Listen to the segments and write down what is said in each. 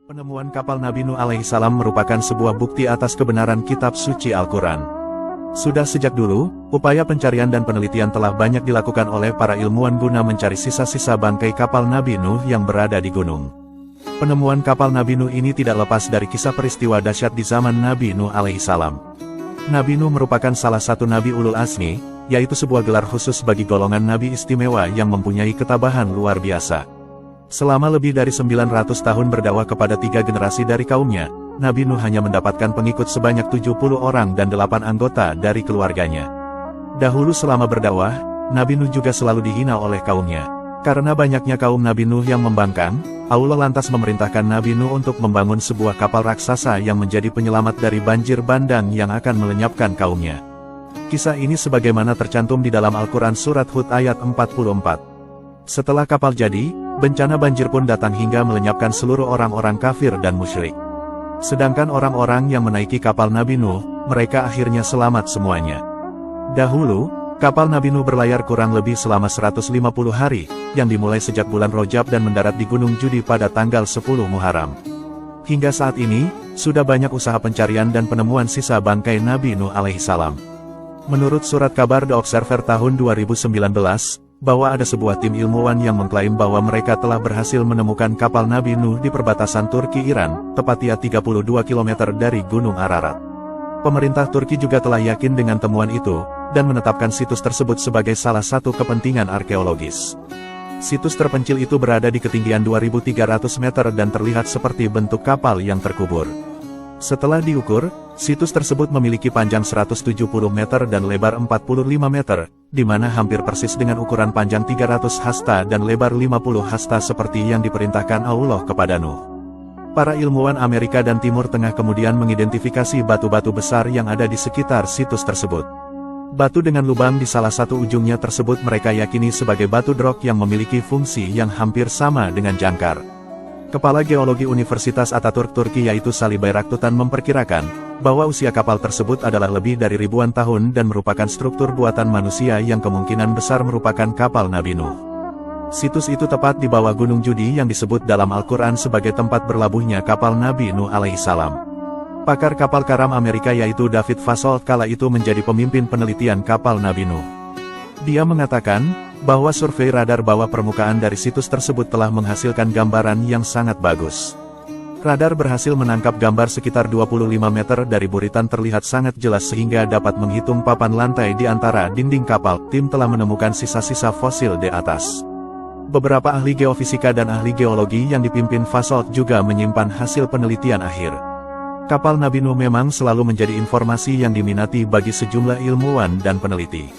Penemuan kapal Nabi Nuh alaihissalam merupakan sebuah bukti atas kebenaran kitab suci Al-Quran. Sudah sejak dulu, upaya pencarian dan penelitian telah banyak dilakukan oleh para ilmuwan guna mencari sisa-sisa bangkai kapal Nabi Nuh yang berada di gunung. Penemuan kapal Nabi Nuh ini tidak lepas dari kisah peristiwa dahsyat di zaman Nabi Nuh alaihissalam. Nabi Nuh merupakan salah satu Nabi Ulul Azmi, yaitu sebuah gelar khusus bagi golongan Nabi istimewa yang mempunyai ketabahan luar biasa. Selama lebih dari 900 tahun berdakwah kepada 3 generasi dari kaumnya, Nabi Nuh hanya mendapatkan pengikut sebanyak 70 orang dan 8 anggota dari keluarganya. Dahulu selama berdakwah, Nabi Nuh juga selalu dihina oleh kaumnya. Karena banyaknya kaum Nabi Nuh yang membangkang, Allah lantas memerintahkan Nabi Nuh untuk membangun sebuah kapal raksasa yang menjadi penyelamat dari banjir bandang yang akan melenyapkan kaumnya. Kisah ini sebagaimana tercantum di dalam Al-Quran Surat Hud ayat 44. Setelah kapal jadi, bencana banjir pun datang hingga melenyapkan seluruh orang-orang kafir dan musyrik. Sedangkan orang-orang yang menaiki kapal Nabi Nuh, mereka akhirnya selamat semuanya. Dahulu, kapal Nabi Nuh berlayar kurang lebih selama 150 hari, yang dimulai sejak bulan Rajab dan mendarat di Gunung Judi pada tanggal 10 Muharram. Hingga saat ini, sudah banyak usaha pencarian dan penemuan sisa bangkai Nabi Nuh alaihissalam. Menurut surat kabar The Observer tahun 2019, bahwa ada sebuah tim ilmuwan yang mengklaim bahwa mereka telah berhasil menemukan kapal Nabi Nuh di perbatasan Turki-Iran, tepatnya 32 km dari Gunung Ararat. Pemerintah Turki juga telah yakin dengan temuan itu, dan menetapkan situs tersebut sebagai salah satu kepentingan arkeologis. Situs terpencil itu berada di ketinggian 2.300 meter dan terlihat seperti bentuk kapal yang terkubur. Setelah diukur, situs tersebut memiliki panjang 170 meter dan lebar 45 meter, di mana hampir persis dengan ukuran panjang 300 hasta dan lebar 50 hasta seperti yang diperintahkan Allah kepada Nuh. Para ilmuwan Amerika dan Timur Tengah kemudian mengidentifikasi batu-batu besar yang ada di sekitar situs tersebut. Batu dengan lubang di salah satu ujungnya tersebut mereka yakini sebagai batu drok yang memiliki fungsi yang hampir sama dengan jangkar. Kepala Geologi Universitas Ataturk Turki yaitu Salih Bayraktutan memperkirakan, bahwa usia kapal tersebut adalah lebih dari ribuan tahun dan merupakan struktur buatan manusia yang kemungkinan besar merupakan kapal Nabi Nuh. Situs itu tepat di bawah Gunung Judi yang disebut dalam Al-Quran sebagai tempat berlabuhnya kapal Nabi Nuh alaihissalam. Pakar kapal karam Amerika yaitu David Fasold kala itu menjadi pemimpin penelitian kapal Nabi Nuh. Dia mengatakan, bahwa survei radar bawah permukaan dari situs tersebut telah menghasilkan gambaran yang sangat bagus. Radar berhasil menangkap gambar sekitar 25 meter dari buritan terlihat sangat jelas sehingga dapat menghitung papan lantai di antara dinding kapal. Tim telah menemukan sisa-sisa fosil di atas. Beberapa ahli geofisika dan ahli geologi yang dipimpin Fasold juga menyimpan hasil penelitian akhir. Kapal Nabi Nuh memang selalu menjadi informasi yang diminati bagi sejumlah ilmuwan dan peneliti.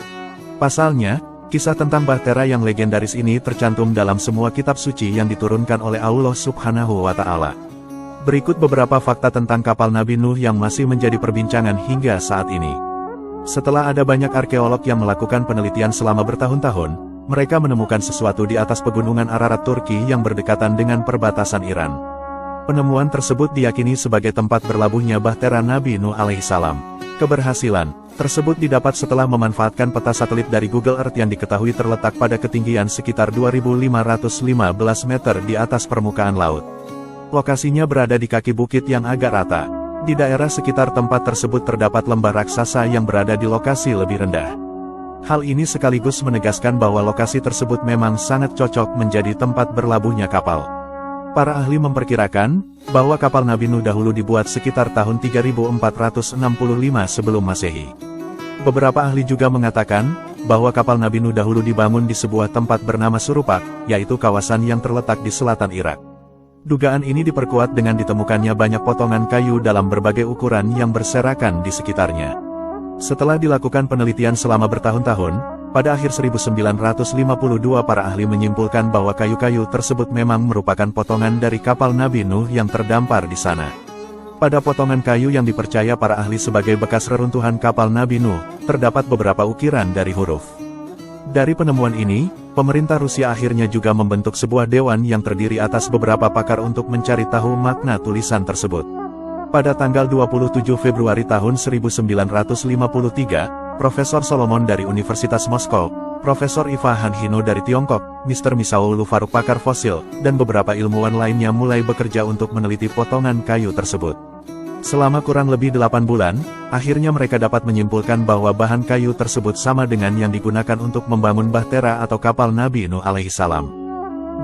Pasalnya, kisah tentang bahtera yang legendaris ini tercantum dalam semua kitab suci yang diturunkan oleh Allah Subhanahu wa Ta'ala. Berikut beberapa fakta tentang kapal Nabi Nuh yang masih menjadi perbincangan hingga saat ini. Setelah ada banyak arkeolog yang melakukan penelitian selama bertahun-tahun, mereka menemukan sesuatu di atas pegunungan Ararat Turki yang berdekatan dengan perbatasan Iran. Penemuan tersebut diyakini sebagai tempat berlabuhnya bahtera Nabi Nuh alaihissalam. Keberhasilan tersebut didapat setelah memanfaatkan peta satelit dari Google Earth yang diketahui terletak pada ketinggian sekitar 2.515 meter di atas permukaan laut. Lokasinya berada di kaki bukit yang agak rata. Di daerah sekitar tempat tersebut terdapat lembah raksasa yang berada di lokasi lebih rendah. Hal ini sekaligus menegaskan bahwa lokasi tersebut memang sangat cocok menjadi tempat berlabuhnya kapal. Para ahli memperkirakan, bahwa kapal Nabi Nuh dahulu dibuat sekitar tahun 3465 sebelum Masehi. Beberapa ahli juga mengatakan, bahwa kapal Nabi Nuh dahulu dibangun di sebuah tempat bernama Surupak, yaitu kawasan yang terletak di selatan Irak. Dugaan ini diperkuat dengan ditemukannya banyak potongan kayu dalam berbagai ukuran yang berserakan di sekitarnya. Setelah dilakukan penelitian selama bertahun-tahun, pada akhir 1952 para ahli menyimpulkan bahwa kayu-kayu tersebut memang merupakan potongan dari kapal Nabi Nuh yang terdampar di sana. Pada potongan kayu yang dipercaya para ahli sebagai bekas reruntuhan kapal Nabi Nuh, terdapat beberapa ukiran dari huruf. Dari penemuan ini, pemerintah Rusia akhirnya juga membentuk sebuah dewan yang terdiri atas beberapa pakar untuk mencari tahu makna tulisan tersebut. Pada tanggal 27 Februari tahun 1953, Profesor Solomon dari Universitas Moskow, Profesor Iva Han Hino dari Tiongkok, Mr. Misaolu Faruk pakar fosil, dan beberapa ilmuwan lainnya mulai bekerja untuk meneliti potongan kayu tersebut. Selama kurang lebih 8 bulan, akhirnya mereka dapat menyimpulkan bahwa bahan kayu tersebut sama dengan yang digunakan untuk membangun bahtera atau kapal Nabi Nuh alaihissalam.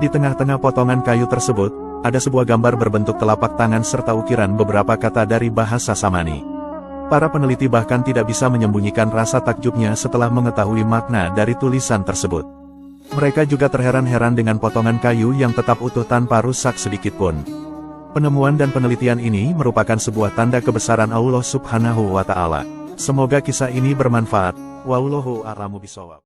Di tengah-tengah potongan kayu tersebut, ada sebuah gambar berbentuk telapak tangan serta ukiran beberapa kata dari bahasa Samani. Para peneliti bahkan tidak bisa menyembunyikan rasa takjubnya setelah mengetahui makna dari tulisan tersebut. Mereka juga terheran-heran dengan potongan kayu yang tetap utuh tanpa rusak sedikitpun. Penemuan dan penelitian ini merupakan sebuah tanda kebesaran Allah Subhanahu wa Ta'ala. Semoga kisah ini bermanfaat. Wallahu a'lamu bishawab.